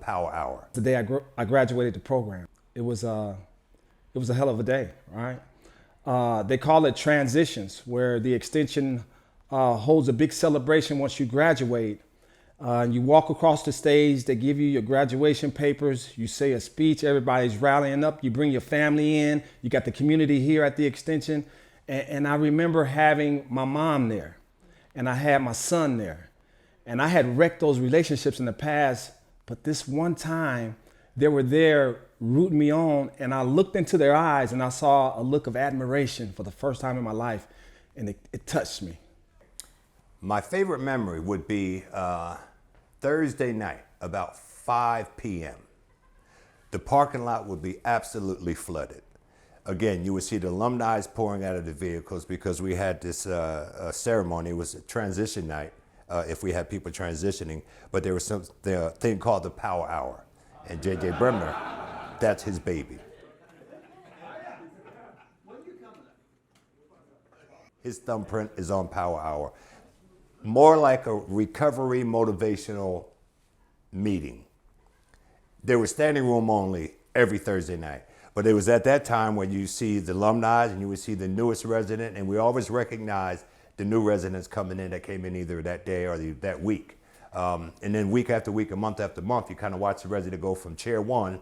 Power Hour. The day I graduated the program, it was a hell of a day, right? They call it transitions, where the extension holds a big celebration once you graduate. You walk across the stage, they give you your graduation papers, you say a speech, everybody's rallying up, you bring your family in, you got the community here at the extension. And I remember having my mom there, and I had my son there. And I had wrecked those relationships in the past, but this one time they were there rooting me on, and I looked into their eyes and I saw a look of admiration for the first time in my life, and it touched me. My favorite memory would be Thursday night, about 5 p.m. The parking lot would be absolutely flooded. Again, you would see the alumni pouring out of the vehicles because we had this ceremony. It was a transition night if we had people transitioning, but there was the thing called the Power Hour. And J.J. Bremner, that's his baby. His thumbprint is on Power Hour. More like a recovery motivational meeting. There was standing room only every Thursday night. But it was at that time when you see the alumni and you would see the newest resident, and we always recognize the new residents coming in that came in either that day or that week. And then week after week, and month after month, you kind of watch the resident go from chair one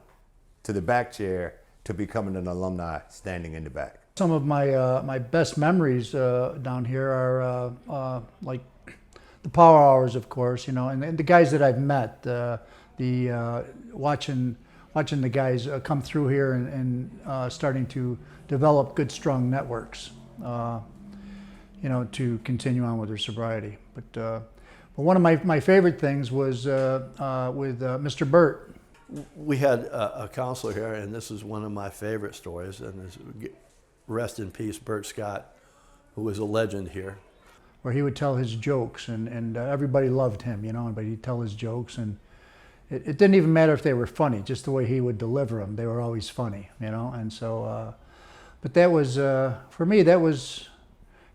to the back chair to becoming an alumni standing in the back. Some of my best memories down here are like the power hours, of course, you know, and the guys that I've met, watching the guys come through here and starting to develop good, strong networks, you know, to continue on with their sobriety. But one of my favorite things was with Mr. Burt. We had a counselor here, and this is one of my favorite stories, and rest in peace, Burt Scott, who was a legend here. Where he would tell his jokes, and everybody loved him, you know, but he'd tell his jokes, and it didn't even matter if they were funny, just the way he would deliver them. They were always funny, you know, and so, but that was, for me, it was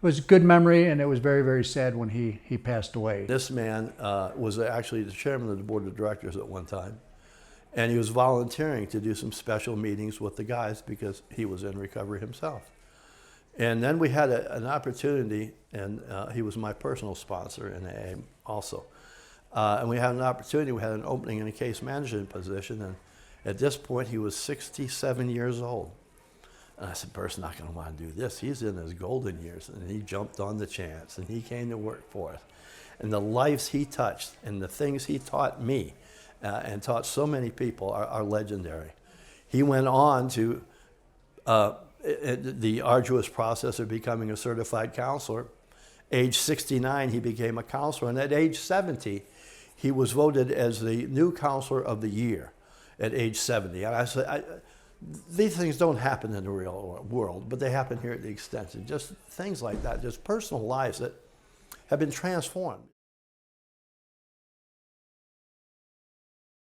a good memory, and it was very, very sad when he passed away. This man was actually the chairman of the board of directors at one time, and he was volunteering to do some special meetings with the guys because he was in recovery himself. And then we had an opportunity, and he was my personal sponsor in AA also. And we had an opportunity, we had an opening in a case management position, and at this point he was 67 years old. And I said, Bert's not going to want to do this. He's in his golden years. And he jumped on the chance, and he came to work for us. And the lives he touched and the things he taught me and taught so many people are legendary. He went on to the arduous process of becoming a certified counselor. Age 69, he became a counselor. And at age 70, he was voted as the new counselor of the year at age 70. And I said, these things don't happen in the real world, but they happen here at the extension. Just things like that, just personal lives that have been transformed.